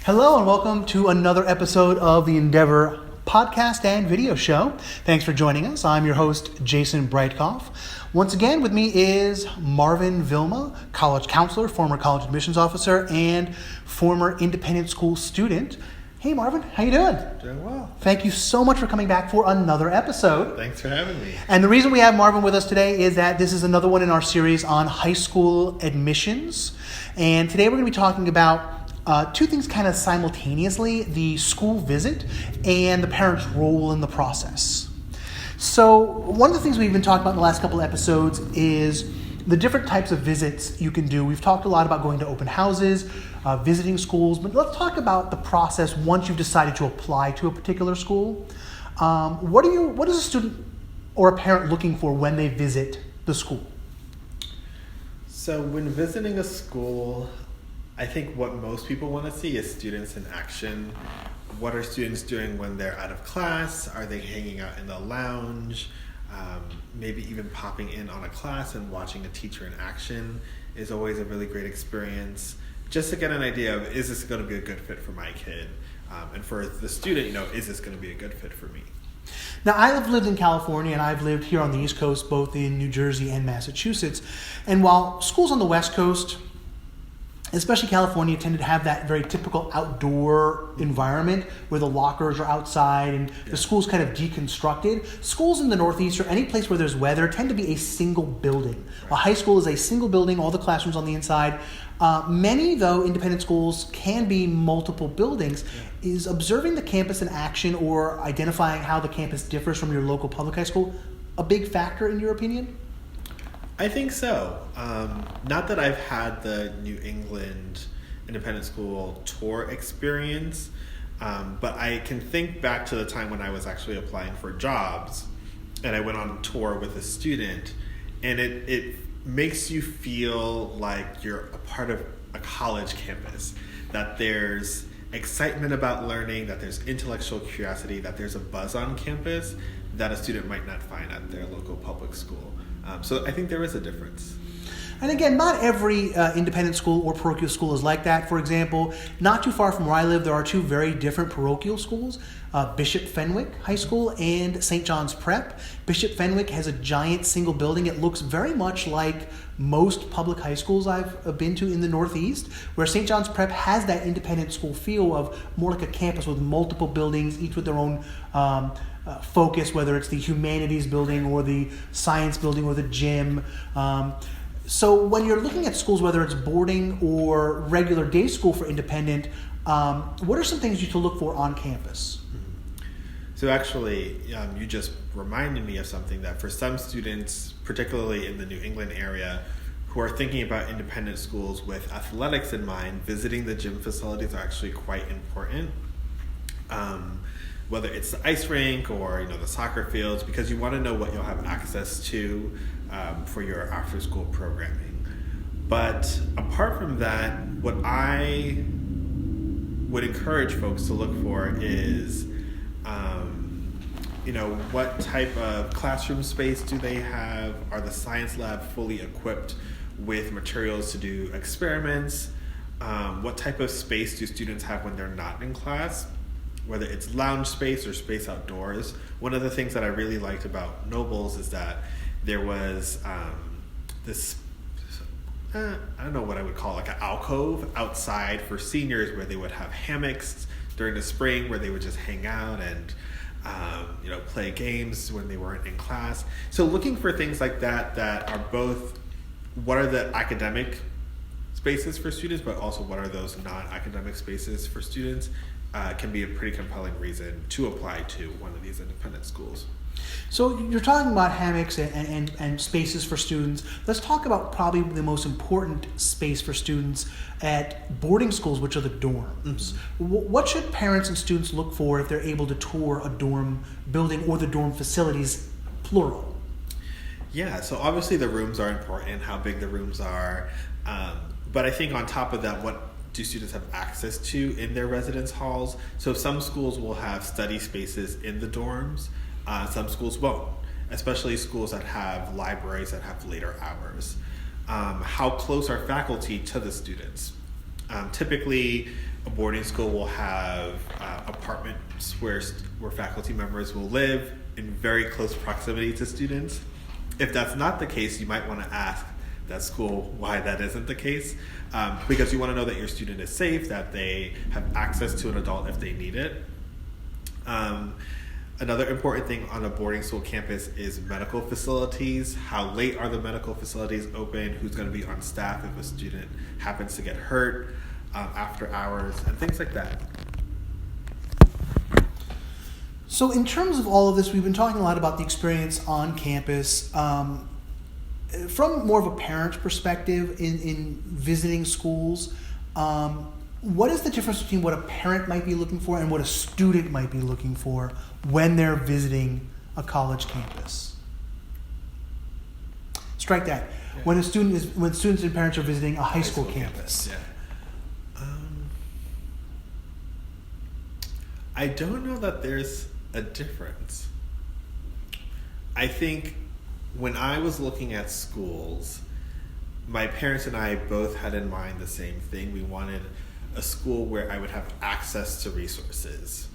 Hello and welcome to another episode of the Endeavor podcast and video show. Thanks for joining us. I'm your host, Jason Breitkoff. Once again, with me is Marvin Vilma, college counselor, former college admissions officer, and former independent school student. Hey Marvin, how you doing? Doing well. Thank you so much for coming back for another episode. Thanks for having me. And the reason we have Marvin with us today is that this is another one in our series on high school admissions. And today we're going to be talking about two things kind of simultaneously: the school visit and the parent's role in the process. So one of the things we've been talking about in the last couple of episodes is the different types of visits you can do. We've talked a lot about going to open houses, visiting schools, but let's talk about the process once you've decided to apply to a particular school. What is a student or a parent looking for when they visit the school? So when visiting a school, I think what most people want to see is students in action. What are students doing when they're out of class? Are they hanging out in the lounge? Maybe even popping in on a class and watching a teacher in action is always a really great experience. Just to get an idea of, is this going to be a good fit for my kid? And for the student, is this going to be a good fit for me? Now, I've lived in California and I've lived here on the East Coast, both in New Jersey and Massachusetts. And while schools on the West Coast, especially California, tended to have that very typical outdoor environment where the lockers are outside and the school's kind of deconstructed. Schools in the Northeast or any place where there's weather tend to be a single building. A high school is a single building, all the classrooms on the inside. Many, though, independent schools can be multiple buildings. Is observing the campus in action or identifying how the campus differs from your local public high school a big factor in your opinion? I think so. Not that I've had the New England independent school tour experience, but I can think back to the time when I was actually applying for jobs and I went on a tour with a student, and it makes you feel like you're a part of a college campus, that there's excitement about learning, that there's intellectual curiosity, that there's a buzz on campus that a student might not find at their local public school. So I think there is a difference. And again, not every independent school or parochial school is like that. For example, not too far from where I live, there are two very different parochial schools, Bishop Fenwick High School and St. John's Prep. Bishop Fenwick has a giant single building. It looks very much like most public high schools I've been to in the Northeast, where St. John's Prep has that independent school feel of more like a campus with multiple buildings, each with their own focus, whether it's the humanities building or the science building or the gym. So when you're looking at schools, whether it's boarding or regular day school for independent, what are some things you to look for on campus? So actually, you just reminded me of something that for some students, particularly in the New England area, who are thinking about independent schools with athletics in mind, visiting the gym facilities are actually quite important. Whether it's the ice rink or the soccer fields, because you want to know what you'll have access to for your after-school programming. But apart from that, what I would encourage folks to look for is, what type of classroom space do they have? Are the science lab fully equipped with materials to do experiments? What type of space do students have when they're not in class? Whether it's lounge space or space outdoors. One of the things that I really liked about Nobles is that there was this, I don't know what I would call like an alcove outside for seniors where they would have hammocks during the spring where they would just hang out and play games when they weren't in class. So looking for things like that are both what are the academic spaces for students, but also what are those non-academic spaces for students, can be a pretty compelling reason to apply to one of these independent schools. So you're talking about hammocks and spaces for students. Let's talk about probably the most important space for students at boarding schools, which are the dorms. Mm-hmm. What should parents and students look for if they're able to tour a dorm building or the dorm facilities, plural? Yeah, so obviously the rooms are important, how big the rooms are. But I think on top of that, what do students have access to in their residence halls? So some schools will have study spaces in the dorms. Some schools won't, especially schools that have libraries that have later hours. How close are faculty to the students? Typically, a boarding school will have apartments where faculty members will live in very close proximity to students. If that's not the case, you might want to ask that school why that isn't the case, because you want to know that your student is safe, that they have access to an adult if they need it. Another important thing on a boarding school campus is medical facilities. How late are the medical facilities open? Who's going to be on staff if a student happens to get hurt after hours, and things like that. So in terms of all of this, we've been talking a lot about the experience on campus. From more of a parent's perspective in visiting schools, what is the difference between what a parent might be looking for and what a student might be looking for when they're visiting a college campus? Strike that. Yeah. When students and parents are visiting a high school campus. Yeah. I don't know that there's a difference. I think when I was looking at schools, my parents and I both had in mind the same thing. We wanted a school where I would have access to resources.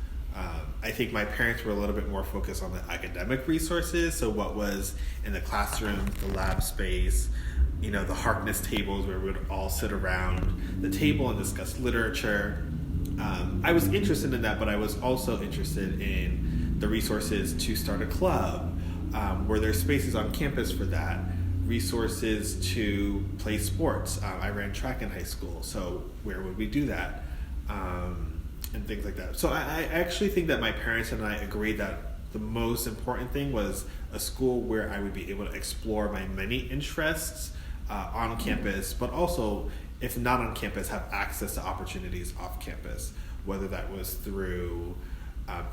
I think my parents were a little bit more focused on the academic resources, so what was in the classroom, the lab space, the Harkness tables where we would all sit around the table and discuss literature. I was interested in that, but I was also interested in the resources to start a club. Were there spaces on campus for that? Resources to play sports. I ran track in high school, so where would we do that? And things like that. So I actually think that my parents and I agreed that the most important thing was a school where I would be able to explore my many interests on campus, but also, if not on campus, have access to opportunities off campus, whether that was through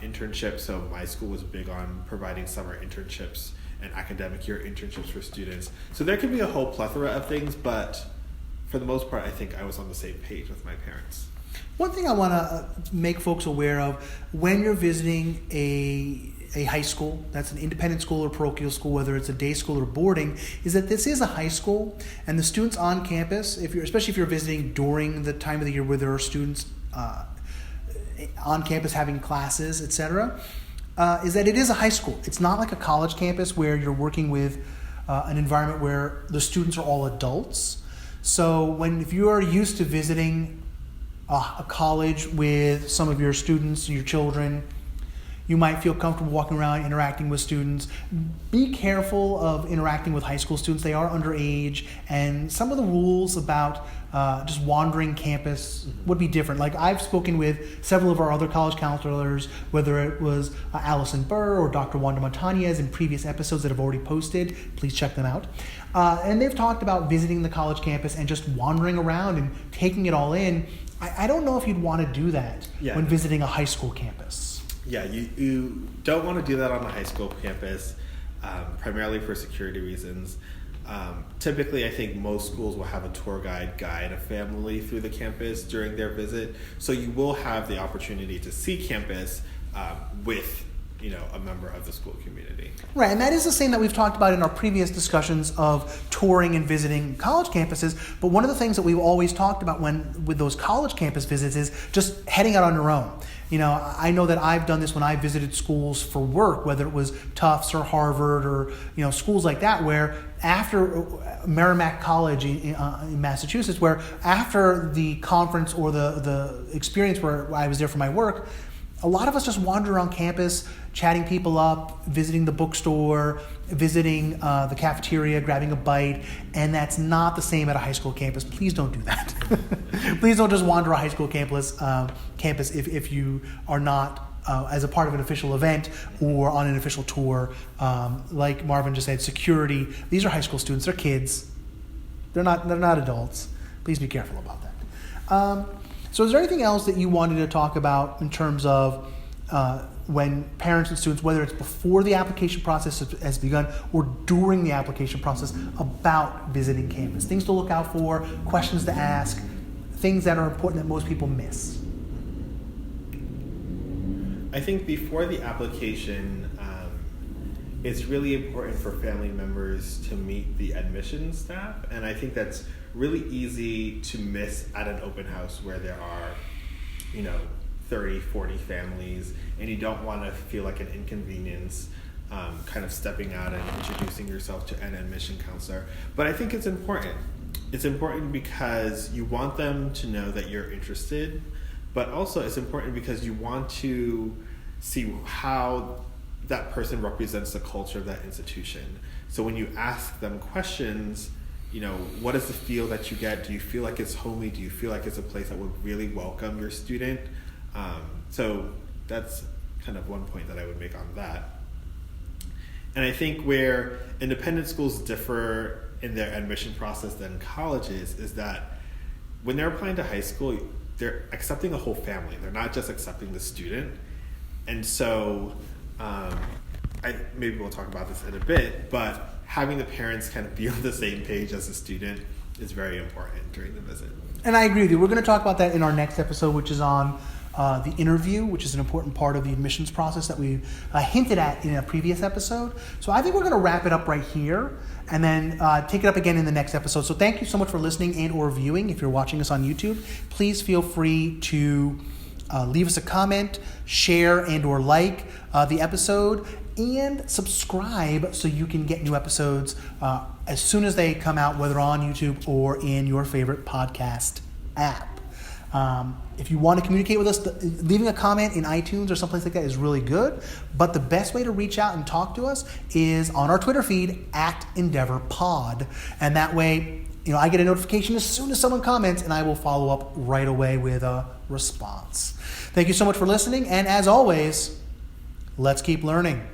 internships. So my school was big on providing summer internships and academic year internships for students. So there can be a whole plethora of things, but for the most part, I think I was on the same page with my parents. One thing I want to make folks aware of, when you're visiting a high school, that's an independent school or parochial school, whether it's a day school or boarding, is that this is a high school, and the students on campus, especially if you're visiting during the time of the year where there are students on campus having classes, etc., is that it is a high school. It's not like a college campus where you're working with an environment where the students are all adults. So if you are used to visiting a college with some of your students, your children, you might feel comfortable walking around, interacting with students. Be careful of interacting with high school students. They are underage, and some of the rules about just wandering campus would be different. Like, I've spoken with several of our other college counselors, whether it was Allison Burr or Dr. Wanda Montañez in previous episodes that have already posted. Please check them out. And they've talked about visiting the college campus and just wandering around and taking it all in. I don't know if you'd want to do that when visiting a high school campus. Yeah, you don't want to do that on a high school campus, primarily for security reasons. Typically, I think most schools will have a tour guide a family through the campus during their visit. So you will have the opportunity to see campus with a member of the school community. Right, and that is the same that we've talked about in our previous discussions of touring and visiting college campuses. But one of the things that we've always talked about with those college campus visits is just heading out on your own. I know that I've done this when I visited schools for work, whether it was Tufts or Harvard or schools like that, where after Merrimack College in Massachusetts, where after the conference or the experience where I was there for my work, a lot of us just wander around campus, chatting people up, visiting the bookstore, visiting the cafeteria, grabbing a bite, and that's not the same at a high school campus. Please don't do that. Please don't just wander a high school campus if you are not as a part of an official event or on an official tour. Like Marvin just said, security. These are high school students. They're kids. They're not adults. Please be careful about that. So is there anything else that you wanted to talk about in terms of when parents and students, whether it's before the application process has begun or during the application process, about visiting campus? Things to look out for, questions to ask, things that are important that most people miss. I think before the application, it's really important for family members to meet the admissions staff, and I think that's really easy to miss at an open house where there are 30, 40 families, and you don't want to feel like an inconvenience kind of stepping out and introducing yourself to an admission counselor. But I think it's important. It's important because you want them to know that you're interested, but also it's important because you want to see how that person represents the culture of that institution. So when you ask them questions, what is the feel that you get? Do you feel like it's homely? Do you feel like it's a place that would really welcome your student? So that's kind of one point that I would make on that. And I think where independent schools differ in their admission process than colleges is that when they're applying to high school, they're accepting the whole family. They're not just accepting the student. And so maybe we'll talk about this in a bit, but having the parents kind of be on the same page as the student is very important during the visit. And I agree with you. We're going to talk about that in our next episode, which is on the interview, which is an important part of the admissions process that we hinted at in a previous episode. So I think we're going to wrap it up right here and then take it up again in the next episode. So thank you so much for listening and or viewing. If you're watching us on YouTube, please feel free to leave us a comment, share and or like the episode, and subscribe so you can get new episodes as soon as they come out, whether on YouTube or in your favorite podcast app. If you want to communicate with us, leaving a comment in iTunes or someplace like that is really good. But the best way to reach out and talk to us is on our Twitter feed @EndeavorPod. And that way, I get a notification as soon as someone comments, and I will follow up right away with a response. Thank you so much for listening. And as always, let's keep learning.